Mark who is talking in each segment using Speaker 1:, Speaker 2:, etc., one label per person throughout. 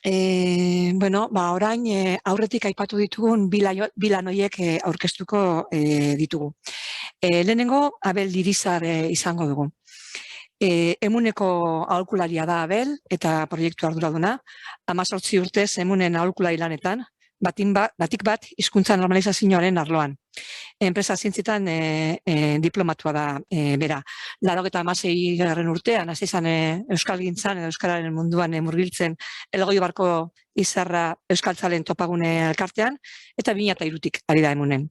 Speaker 1: Orain aurretik aipatu ditugun bilan horiek aurkeztuko ditugu. Lehenengo, Abel Dirizar izango dugu. Emuneko aholkularia da Abel eta proiektu arduraduna. 18 urtez Emunen aholkulari lanetan, batik bat hizkuntza normalizazioaren arloan. Enpresa zientzietan diplomatua da bera. 96. urtean, hasi zen euskalgintzan edo euskararen munduan murgiltzen Elgoibarko izarra euskaltzalen topagune elkartean, eta 2003tik ari da Emunen.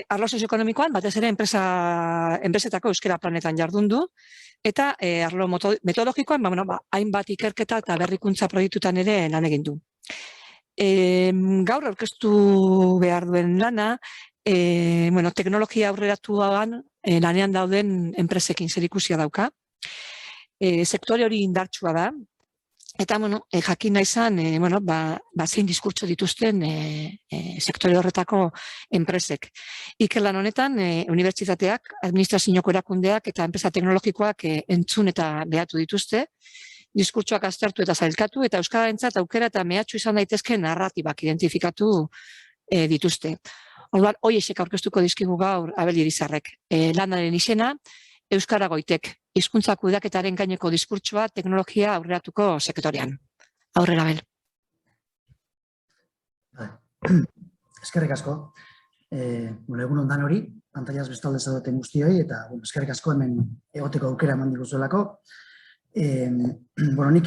Speaker 1: Arlo sozioekonomikoan, batez ere enpresetako euskara planetan jardun du, eta arlo metodologikoan, hainbat ikerketa eta berrikuntza proiektutan ere lan egin du. Gaur aurkeztu behar duen lana, teknologia aurreratuan lanean dauden enpresekin zerikusia dauka. Sektore hori indartsua da, eta jakin nahi izan zein diskurtso dituzten sektore horretako enpresek. Ikerlan honetan, unibertsitateak, administrazioko erakundeak eta enpresa teknologikoak entzun eta behatu dituzte, diskurtsoak aztertu eta zailkatu, eta euskararentzat aukera eta mehatxu izan daitezke narratibak identifikatu dituzte. Orduan, hoiexek aurkeztuko dizkigu gaur Abel Dirizarrek. Lanaren izena, Euskara Goitek, hizkuntza kudeaketaren gaineko diskurtsoa teknologia aurreratuko sektorean. Aurrera, Abel.
Speaker 2: Eskerrik asko. Egun ondan hori, pantaiaz bestalde zaudeten guztioi, eta eskerrik asko hemen egoteko aukera eman diguzuelako. Nik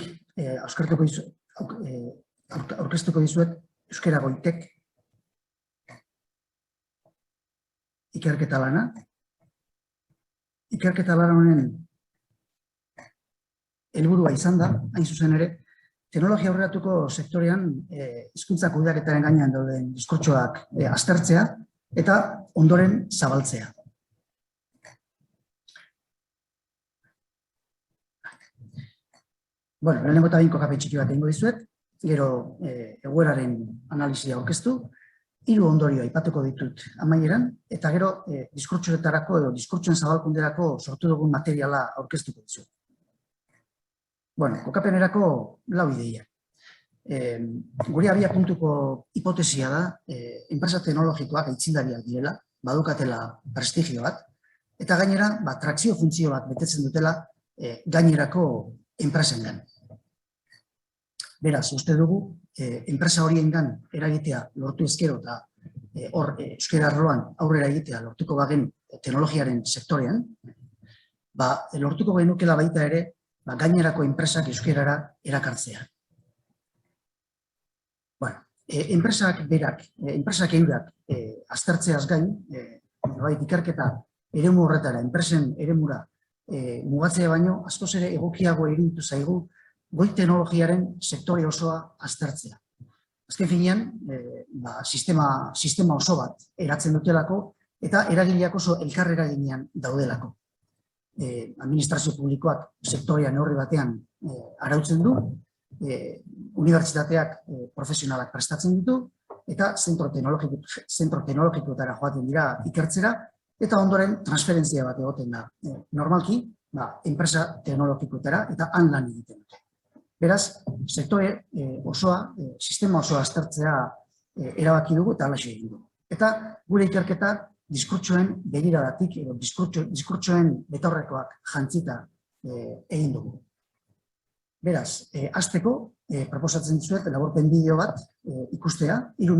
Speaker 2: aurkeztuko dizuet Euskara Goitek ikerketa lana. Ikerketa lana honen helburua izan da, hain zuzen ere, teknologia aurreratuko sektorean hizkuntza kudeaketaren gainean dauden diskurtsoak aztertzea eta ondoren zabaltzea. Lehenengo eta binko kape txiki bat egingo dizuet, gero egoeraren analizia aurkeztu, 3 ondorio aipatuko ditut amaieran, eta gero diskurtsoetarako edo diskurtsoen zabalkunderako sortu dugun materiala aurkeztuko dizuet. Kokapenerako 4 ideia. Gure abia puntuko hipotesia da, enpresa teknologikoak aitzindariak direla, badukatela prestigio bat, eta gainera, trakzio funtzio bat betetzen dutela gainerako enpresengan. Beraz, uste dugu, enpresa horiengan eragitea lortu ezkero eta hor euskara arloan aurrera egitea lortuko bagen teknologiaren sektorean, lortuko genukela baita ere gainerako enpresak euskarara erakartzea. Enpresak eurak aztertzeaz gain, ikerketa eremu horretara, enpresen eremura mugatzea baino, askoz ere egokiago iruditu zaigu goi teknologiaren sektore osoa aztertzea. Azken finean, sistema oso bat eratzen dutelako eta eragileak oso elkarreraginean daudelako. Administrazio publikoak sektorean neurri batean arautzen du, unibertsitateak profesionalak prestatzen ditu, eta zentro teknologikoetara joaten dira ikertzera, eta ondoren transferentzia bat egoten da. Normalki, enpresa teknologikoetara eta han lan egiten dute. Beraz, sektore osoa, sistema osoa aztertzea erabaki dugu eta alaxe egin dugu. Eta gure ikerketa diskurtsoen begiradatik, diskurtsoen betaurrekoak jantzita egin dugu. Beraz, hasteko proposatzen dizuet laburpen bideo bat ikustea, 3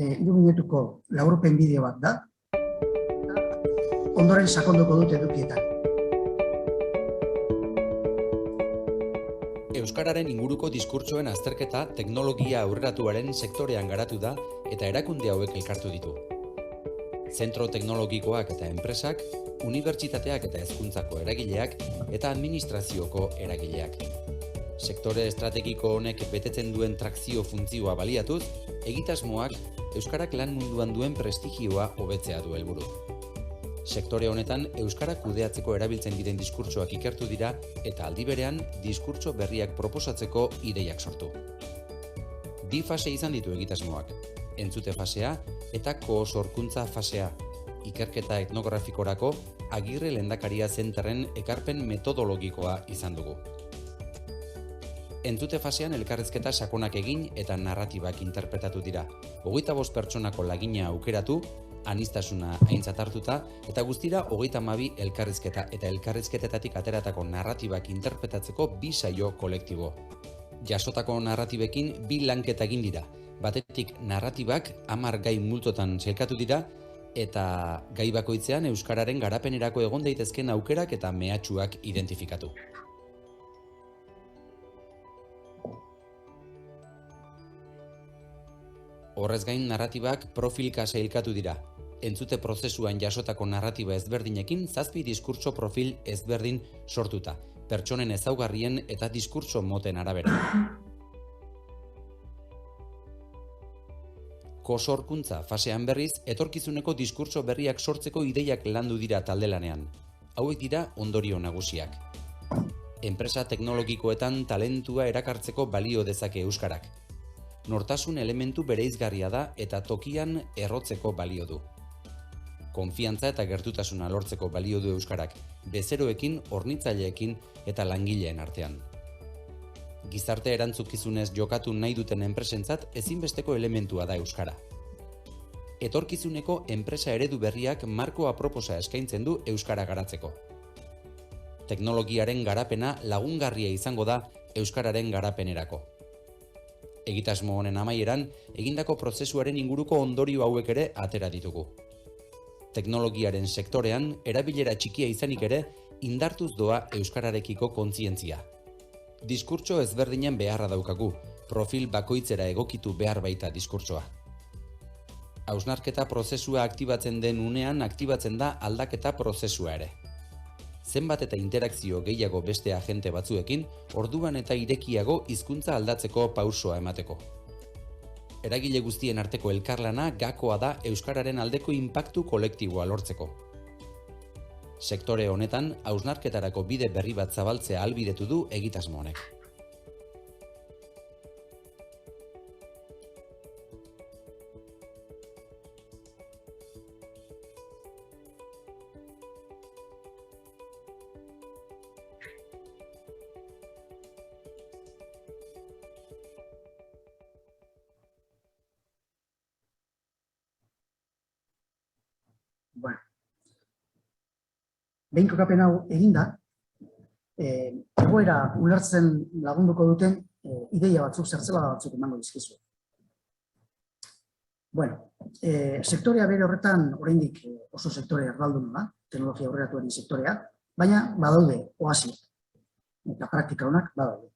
Speaker 2: minutuko laburpen bideo bat da, ondoren sakonduko dut edukietan.
Speaker 3: Euskararen inguruko diskurtsoen azterketa teknologia aurreratuaren sektorean garatu da eta erakunde hauek elkartu ditu. Zentro teknologikoak eta enpresak, unibertsitateak eta hezkuntzako eragileak eta administrazioko eragileak. Sektore estrategiko honek betetzen duen trakzio funtzioa baliatuz, egitasmoak euskarak lan munduan duen prestigioa hobetzea du helburu. Sektore honetan euskara kudeatzeko erabiltzen diren diskurtsoak ikertu dira eta aldi berean diskurtso berriak proposatzeko ideiak sortu. 2 fase izan ditu egitasmoak, entzute fasea eta kosorkuntza fasea, ikerketa etnografikorako Agirre Lehendakaria Zenterren ekarpen metodologikoa izan dugu. Entzute fasean elkarrizketa sakonak egin eta narratibak interpretatu dira. 25 pertsonako lagina aukeratu, aniztasuna aintzat hartuta, eta guztira 32 elkarrizketa eta elkarrizketetatik ateratako narratibak interpretatzeko 2 saio kolektibo. Jasotako narratibekin 2 lanketa egin dira. Batetik narratibak 10 gai multotan sailkatu dira, eta gai bakoitzean euskararen garapenerako egon daitezken aukerak eta mehatxuak identifikatu. Horrez gain narratibak profilka sailkatu dira. Entzute prozesuan jasotako narratiba ezberdinekin 7 diskurtso profil ezberdin sortuta, pertsonen ezaugarrien eta diskurtso moten arabera. Kosorkuntza fasean berriz, etorkizuneko diskurtso berriak sortzeko ideiak landu dira taldelanean. Hauek dira ondorio nagusiak. Enpresa teknologikoetan talentua erakartzeko balio dezake euskarak. Nortasun elementu bereizgarria da eta tokian errotzeko balio du. Konfiantza eta gertutasuna lortzeko balio du euskarak, bezeroekin, hornitzaileekin eta langileen artean. Gizarte erantzukizunez jokatu nahi duten enpresentzat ezinbesteko elementua da euskara. Etorkizuneko enpresa eredu berriak marko aproposa eskaintzen du euskara garatzeko. Teknologiaren garapena lagungarria izango da euskararen garapenerako. Egitasmo honen amaieran, egindako prozesuaren inguruko ondorio hauek ere atera ditugu. Teknologiaren sektorean, erabilera txikia izanik ere, indartuz doa euskararekiko kontzientzia. Diskurtso ezberdinen beharra daukagu, profil bakoitzera egokitu behar baita diskurtsoa. Hausnarketa prozesua aktibatzen den unean aktibatzen da aldaketa prozesua ere. Zenbat eta interakzio gehiago beste agente batzuekin, orduan eta irekiago hizkuntza aldatzeko pausoa emateko. Eragile guztien arteko elkarlana gakoa da euskararen aldeko inpaktu kolektiboa lortzeko. Sektore honetan, hausnarketarako bide berri bat zabaltzea ahalbidetu du egitasmo honek.
Speaker 2: Bueno, behin kokapen hau eginda, egoera ulertzen lagunduko duten ideia batzuk, zertzela batzuk emango dizkizu. Bueno, sektorea bere horretan oraindik oso sektore erralduna da, teknologia aurreratuaren sektorea, baina badaude oasiak eta praktika honak badaude.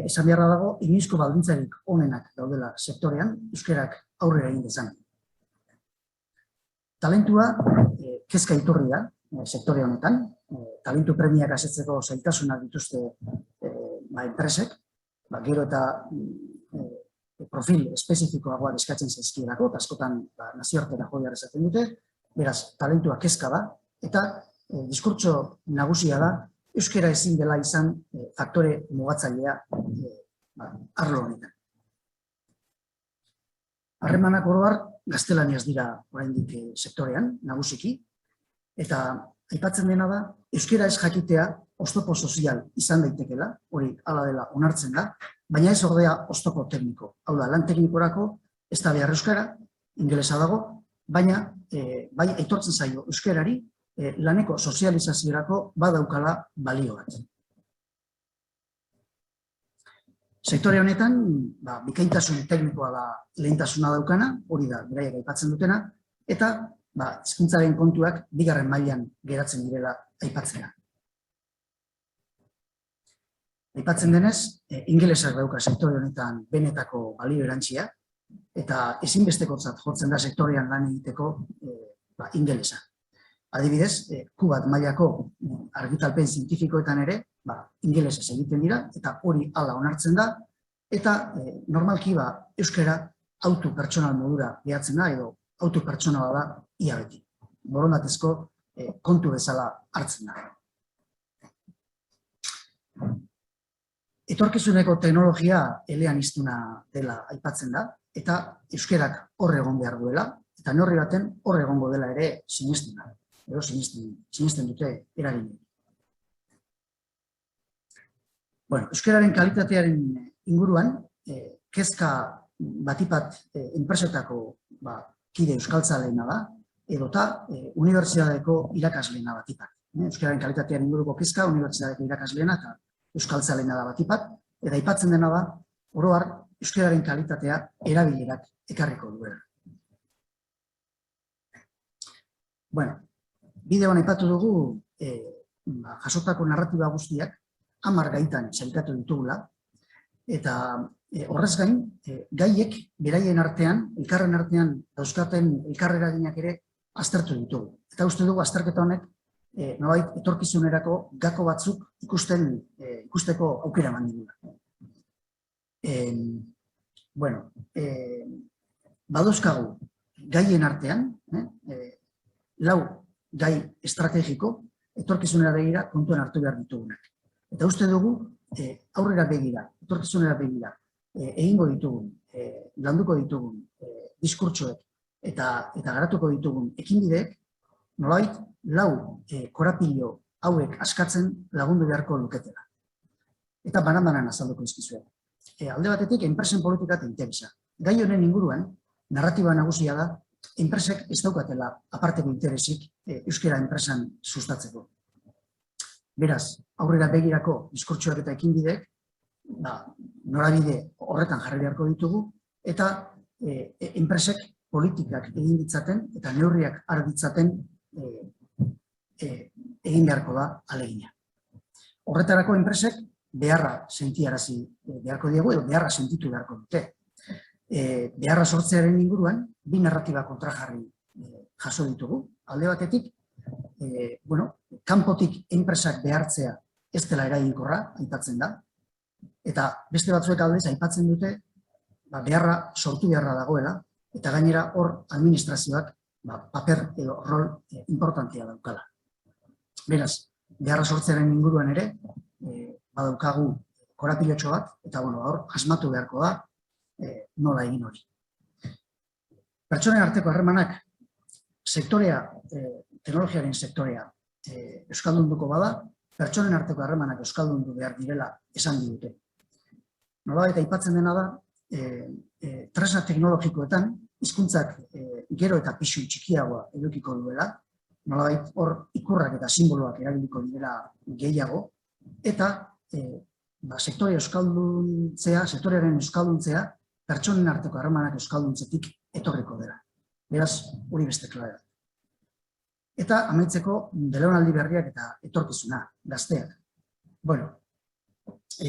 Speaker 2: Esan beharra dago, inoizko baldintzarik onenak daudela sektorean, euskerak aurrera egin dezan. Talentua kezka iturri da sektore honetan, talentu premiak asetzeko zailtasunak dituzte enpresek, gero eta profil espezifikoagoa eskatzen zaizkielako, eta askotan nazioartera jo behar esaten dute, beraz, talentua kezka da, eta diskurtso nagusia da, euskara ezin dela izan faktore mugatzailea arlo honetan. Harremanak oro har, gaztelaniaz dira oraindik sektorean, nagusiki, eta aipatzen dena da, euskara ez jakitea oztopo sozial izan daitekela, hori hala dela onartzen da, baina ez ordea oztopo tekniko. Hau da, lan teknikorako ez da behar euskara, ingelesa dago, baina bai aitortzen zaio euskarari laneko sozializaziorako badaukala balio bat. Sektore honetan, bikaintasun teknikoa da lehentasuna daukana, hori da beraiek aipatzen dutena, eta hizkuntzaren kontuak bigarren mailan geratzen direla aipatzea. Aipatzen denez, ingelesak dauka sektore honetan benetako balio erantzia, eta ezinbestekotzat jotzen da sektorean lan egiteko ingelesa. Adibidez, Q1 mailako argitalpen zientifikoetan ere, ingelesez egiten dira, eta hori hala onartzen da, eta normalki euskara autu pertsonal modura behatzen da, edo autu pertsonala da ia beti. Borondatezko kontu bezala hartzen da. Etorkizuneko teknologia eleaniztuna dela aipatzen da, eta euskarak hor egon behar duela, eta neurri baten hor egongo dela ere sinesten da. Edo sinesten dute eragile. euskararen kalitatearen inguruan, kezka batipat enpresetako kide euskaltzaleena da, edota unibertsitateko irakasleena batipat. Euskararen kalitatearen inguruko kezka, unibertsitateko irakasleena eta euskaltzaleena da batipat, eta aipatzen dena da, oro har, euskararen kalitatea erabilerak ekarriko duela. Bideoan aipatu dugu, jasotako narratiba guztiak 10 gaitan sailkatu ditugula, eta horrez gain, gaiek beraien artean, elkarren artean dauzkaten elkarreraginak ere aztertu ditugu. Eta uste dugu azterketa honek nolabait etorkizunerako gako batzuk ikusteko aukera eman digula. Badauzkagu gaien artean, 4 gai estrategiko etorkizunera begira kontuan hartu behar ditugunak. Eta uste dugu aurrera begira, etorkizunera begira, egingo ditugun, landuko ditugun diskurtsoek eta garatuko ditugun ekinbideek, nolabait 4 korapilo hauek askatzen lagundu beharko luketela. Eta banan-banan azalduko izkizuet. Alde batetik, enpresen politika eta interesa. Gai honen inguruan, narratiba nagusia da, enpresek ez daukatela aparteko interesik euskara enpresan sustatzeko. Beraz, aurrera begirako diskurtsoak eta ekinbideek, norabide horretan jarri beharko ditugu, eta enpresek politikak egin ditzaten eta neurriak har ditzaten egin beharko da alegina. Horretarako enpresek beharra sentiarazi beharko diegu, edo beharra sentitu beharko dute. Beharra sortzearen inguruan, 2 narratiba kontrajarri jaso ditugu. Alde batetik, kanpotik enpresak behartzea ez dela eraginkorra, aipatzen da, eta beste batzuek aldez aipatzen dute beharra sortu beharra dagoela, eta gainera hor administrazioak paper edo rol importantea daukala. Beraz, beharra sortzearen inguruan ere, badaukagu korapilotxo bat, eta hor asmatu beharko da nola egin hori. Pertsonen arteko harremanak sektorea, teknologiaren sektorea euskaldunduko bada, pertsonen arteko harremanak euskaldundu behar direla esan digute. Nolabait aipatzen dena da, tresna teknologikoetan, hizkuntzak gero eta pisu txikiagoa edukiko duela, nolabait hor ikurrak eta simboloak erabiliko direla gehiago, eta sektorearen euskalduntzea, pertsonen arteko harremanak euskalduntzetik etorriko dela. Beraz, hori beste klare. Eta amaitzeko belaunaldi berriak eta etorkizuna, gazteak.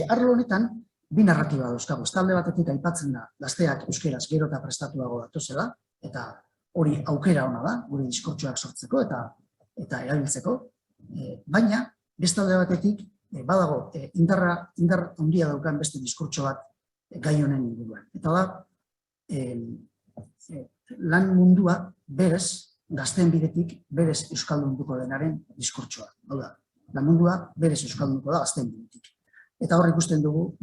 Speaker 2: Arlo honetan, 2 narratiba dauzkagu. Alde batetik aipatzen da gazteak euskeraz gero eta prestatuago datozela, eta hori aukera ona da, gure diskurtsoak sortzeko eta erabiltzeko, baina beste alde batetik badago indar handia daukan beste diskurtso bat gai honen inguruan. Eta da, lan mundua berez, gazteen bidetik, berez euskaldunduko denaren diskurtsoa. Hau da, lan mundua berez euskaldunduko da gazteen bidetik. Eta hor ikusten dugu,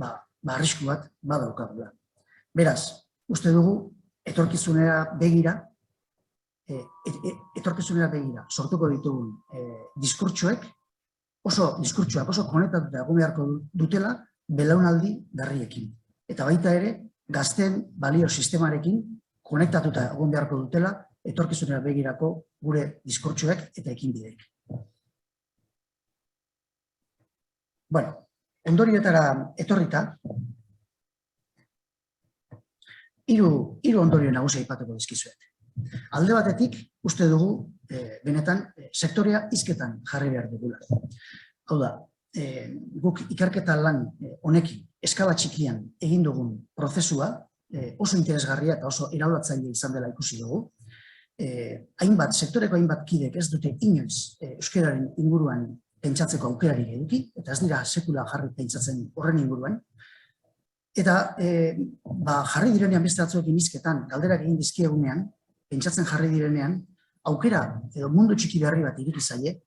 Speaker 2: arrisku bat badaukagula. Beraz, uste dugu, etorkizunera begira sortuko ditugun diskurtsoek, oso konektatuta egon beharko dutela belaunaldi berriekin. Eta baita ere, gazteen balio sistemarekin konektatuta egon beharko dutela etorkizunera begirako gure diskurtsoek eta ekinbideek. Ondorioetara etorrita, 3 ondorio nagusia aipatuko dizkizuet. Alde batetik, uste dugu, benetan, sektorea hizketan jarri behar dugula. Hau da, guk ikerketa lan honekin, eskala txikian egin dugun prozesua, oso interesgarria eta oso eraldatzaile izan dela ikusi dugu. Sektoreko hainbat kidek ez dute inoiz euskararen inguruan pentsatzeko aukerarik eduki, eta ez dira sekula jarri pentsatzen horren inguruan. Eta jarri direnean beste batzuekin hizketan, galderak egin dizkiegunean, pentsatzen jarri direnean, aukera edo mundu txiki berri bat ireki zaie,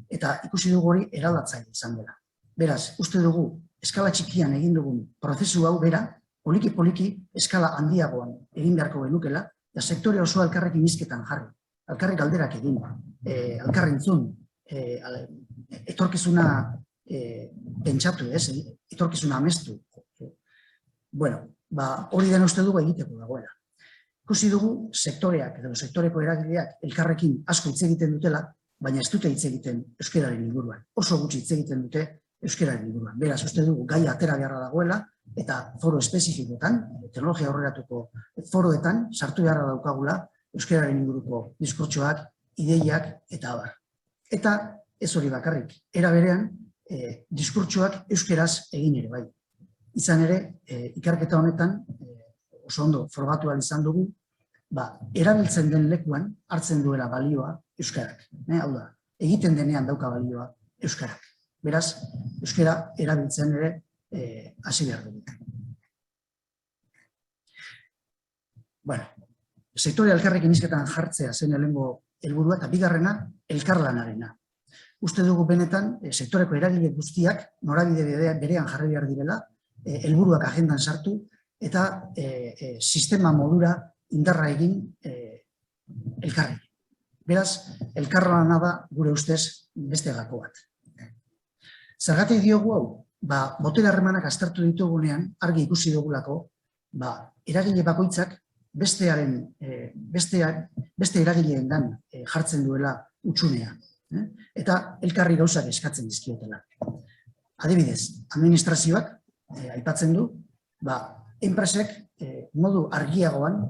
Speaker 2: eta ikusi dugu hori eraldatzaile izan dela. Beraz, uste dugu, eskala txikian egin dugun prozesu hau bera, poliki-poliki eskala handiagoan egin beharko genukela, eta sektore osoa elkarrekin hizketan jarri. Elkarri galderak egin, elkarri entzun, etorkizuna pentsatu, etorkizuna amestu. Bueno, hori den uste dugu egiteko dagoela. Ikusi dugu sektoreak edo sektoreko eragileak elkarrekin asko hitz egiten dutela, baina ez dute hitz egiten euskararen inguruan. Oso gutxi hitz egiten dute euskararen inguruan. Beraz, uste dugu gaia atera beharra dagoela eta foro espezifikoetan, teknologia aurreratuko foroetan, sartu beharra daukagula euskararen inguruko diskurtsoak, ideiak eta abar. Eta ez hori bakarrik, era berean, diskurtsoak euskeraz egin ere bai. Izan ere, ikerketa honetan, oso ondo frogatu ahal izan dugu, erabiltzen den lekuan hartzen duela balioa euskarak. Hau da, egiten denean dauka balioa euskarak. Beraz, euskara erabiltzen ere hasi behar dugu. Bueno, sektore elkarrekin hizketan jartzea zen lehenengo helburua eta bigarrena elkarlanarena. Uste dugu benetan sektoreko eragile guztiak norabide berean jarri behar direla, helburuak agendan sartu eta sistema modura indarra egin elkarri. Beraz, elkarlana da gure ustez beste gako bat. Zergatik diogu hau, botere harremanak aztertu ditugunean argi ikusi dugulako, eragile bakoitzak beste eragileengan jartzen duela utxunea. Eta elkarri gauzak eskatzen dizkiotela. Adibidez, administrazioak aipatzen du, enpresek modu argiagoan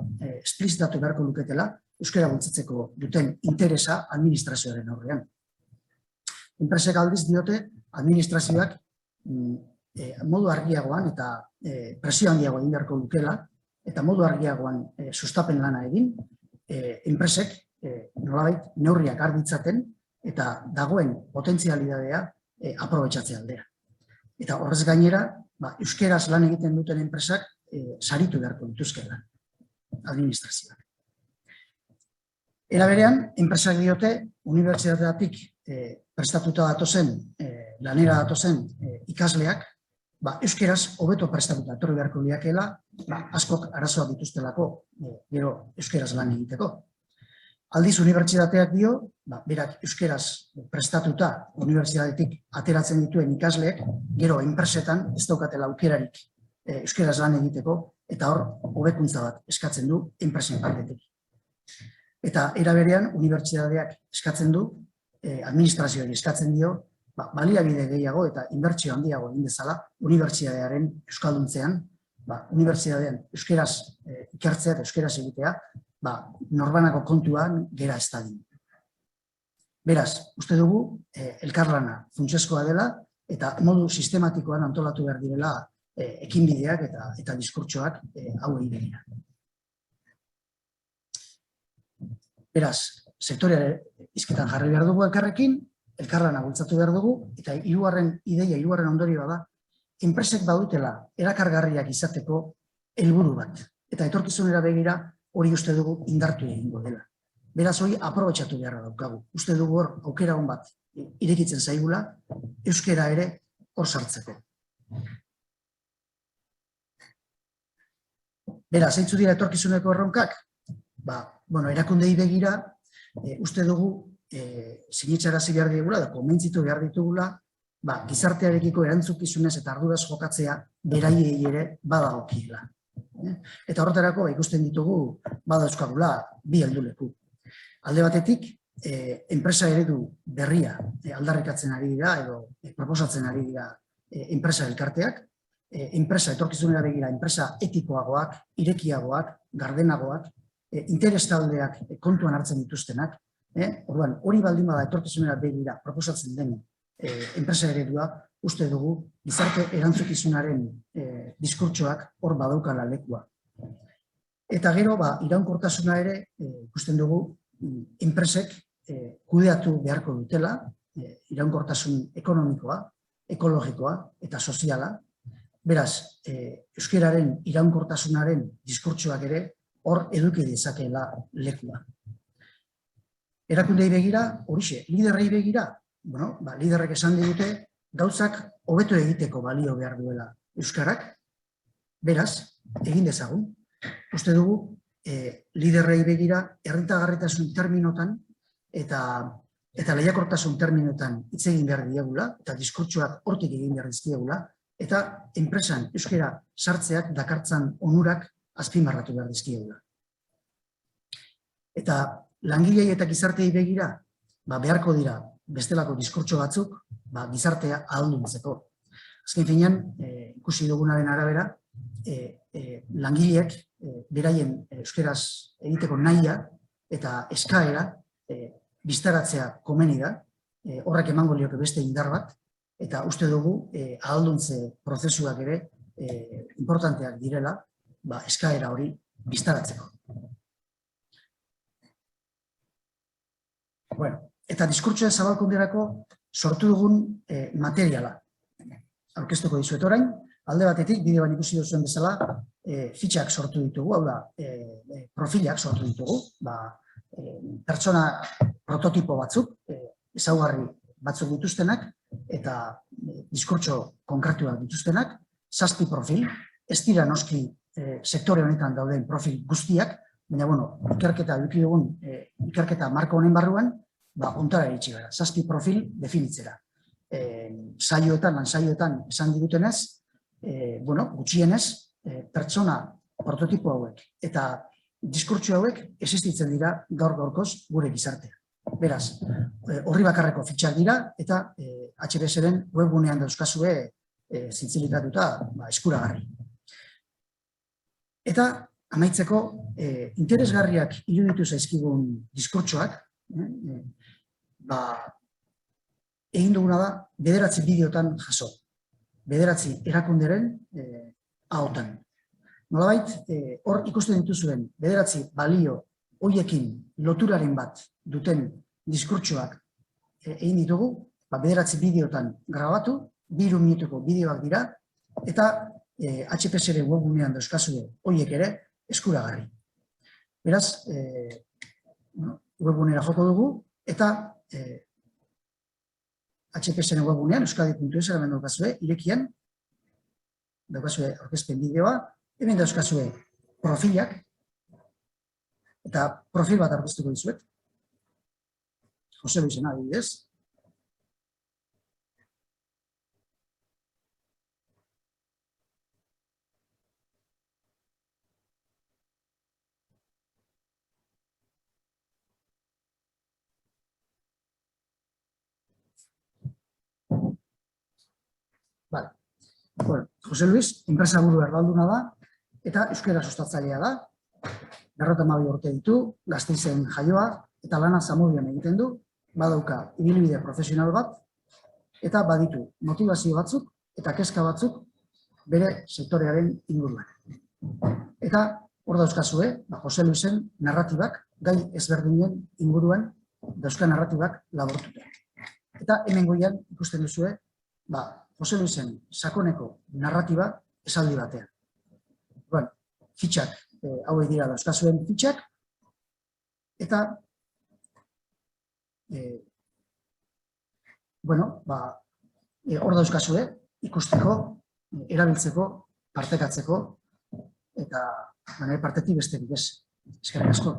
Speaker 2: esplizitatu beharko luketela euskara bultzatzeko duten interesa administrazioaren aurrean. Enpresek aldiz diote administrazioak modu argiagoan eta presio handiago egin beharko lukela eta modu argiagoan sustapen lana egin, enpresek nolabait neurriak har ditzaten eta dagoen potentzialidadea aprobetxatzea aldera. Eta horrez gainera, euskeraz lan egiten duten enpresak saritu beharko dituzkela administrazioak. Era berean, enpresak diote, unibertsitateatik prestatuta datozen, lanera datozen ikasleak, euskeraz hobeto prestatuta etorri beharko liakeela, askok arazoak dituztelako gero euskeraz lan egiteko. Aldiz, unibertsitateak dio, berak euskeraz prestatuta unibertsitatetik ateratzen dituen ikasleek, gero enpresetan ez daukatela aukerarik euskeraz lan egiteko, eta hor, hobekuntza bat eskatzen du enpresen partetik. Eta era berean, unibertsitateak eskatzen du, administrazioari eskatzen dio, baliabide gehiago eta inbertsio handiago egin dezala unibertsitatearen euskalduntzean, unibertsitatean euskeraz ikertzea eta euskeraz egitea, norbanako kontuan gera ez dadin. Beraz, uste dugu, elkarlana funtsezkoa dela eta modu sistematikoan antolatu behar direla ekinbideak eta diskurtsoak hauei begira. Beraz, sektorea hizketan jarri behar dugu elkarrekin, elkarlana bultzatu behar dugu, eta hirugarren ondorioa da, enpresek badutela erakargarriak izateko helburu bat. Eta etorkizunera begira hori uste dugu indartu egingo dela. Beraz hori aprobetxatu beharra daukagu. Uste dugu hor aukera hon bat irekitzen zaigula, euskera ere hor sartzeko. Beraz, zeintzu dira etorkizuneko erronkak? Erakundei begira, uste dugu sinetxarazi behar digula, da konbentzitu behar ditugula, gizartearekiko erantzukizunez eta arduraz jokatzea beraiei ere badagokiela. Eta horretarako ikusten ditugu badauzkagula bi helduleku. Alde batetik, enpresa eredu berria aldarrikatzen ari dira edo proposatzen ari dira enpresa elkarteak, enpresa etorkizunera begira, enpresa etikoagoak, irekiagoak, gardenagoak, interestaldeak kontuan hartzen dituztenak. Orduan, hori baldin bada etorkizunera begira proposatzen den enpresa eredua, uste dugu gizarte erantzukizunaren diskurtsoak hor badaukala lekua. Eta gero, iraunkortasuna ere, ikusten dugu, enpresek kudeatu beharko dutela, iraunkortasun ekonomikoa, ekologikoa eta soziala. Beraz, euskararen iraunkortasunaren diskurtsoak ere hor eduki dezakeela lekua. Erakundei begira, horixe, liderrei begira, liderrek esan digute, gauzak hobeto egiteko balio behar duela euskarak, beraz, egin dezagun. Uste dugu, liderrei begira, errentagarritasun terminotan eta eta lehiakortasun terminoetan hitz egin behar diegula, eta diskurtsoak hortik egin behar dizkiegula, eta enpresan euskara sartzeak dakartzan onurak azpimarratu behar dizkiegula. Eta langilei eta gizartei begira, beharko dira bestelako diskurtso batzuk, gizartea ahalduntzeko. Azken finean, ikusi dugunaren arabera, langileek beraien euskaraz egiteko nahia eta eskaera bistaratzea komeni da, horrek emango lioke beste indar bat, eta uste dugu ahalduntze prozesuak ere importanteak direla, eskaera hori bistaratzeko. Eta diskurtsoa zabalkunderako sortu dugun materiala. Aurkeztuko dizuet orain, alde batetik, bideoan ikusi duzuen bezala, fitxak sortu ditugu, hau da, profilak sortu ditugu, pertsona prototipo batzuk, ezaugarri batzuk dituztenak, eta diskurtso konkretuak dituztenak, 7 profil, ez dira noski sektore honetan dauden profil guztiak, baina, ikerketa eduki dugun, ikerketa marko honen barruan, ontara iritsi gara, 7 profil definitzera. Lan saioetan esan digutenez, gutxienez, pertsona prototipo hauek eta diskurtso hauek existitzen dira gaur-gaurkoz gure gizartea. Beraz, horri bakarreko fitxak dira eta HBSren webgunean dauzkazue zintzilikatuta eskuragarri. Eta amaitzeko, interesgarriak iruditu zaizkigun diskurtsoak, egin duguna da, 9 bideotan jaso. 9 erakunderen ahotan. Nolabait, hor ikusten dituzuen 9 balio hoiekin loturaren bat duten diskurtsoak egin ditugu, 9 bideotan grabatu, 2 minutuko bideoak dira, eta HPSren webgunean dauzkazue hoiek ere eskuragarri. Beraz, webgunera joko dugu, eta HPSren webgunean, euskadi.es hemen daukazue, irekian, daukazue aurkezpen bideoa, hemen dauzkazue profilak, eta profil bat aurkeztuko dizuet. Jose Luisena, adibidez. Jose Luis, enpresa buru erdalduna da, eta euskara sustatzailea da, 52 urte ditu, Gasteizen jaioa, eta lana Zamudion egiten du, badauka ibilbide profesional bat, eta baditu motivazio batzuk eta kezka batzuk bere sektorearen inguruan. Eta hor dauzkazue, Jose Luisen narratibak, gai ezberdinen inguruan dauzka narratibak labortuta. Eta hemen goian ikusten duzue, Jose Luisen sakoneko narratiba esaldi batean. Fitxak, hauek dira dauzkazuen fitxak, eta hor dauzkazue ikusteko, erabiltzeko, partekatzeko, eta partetik besterik ez. Eskerrik asko.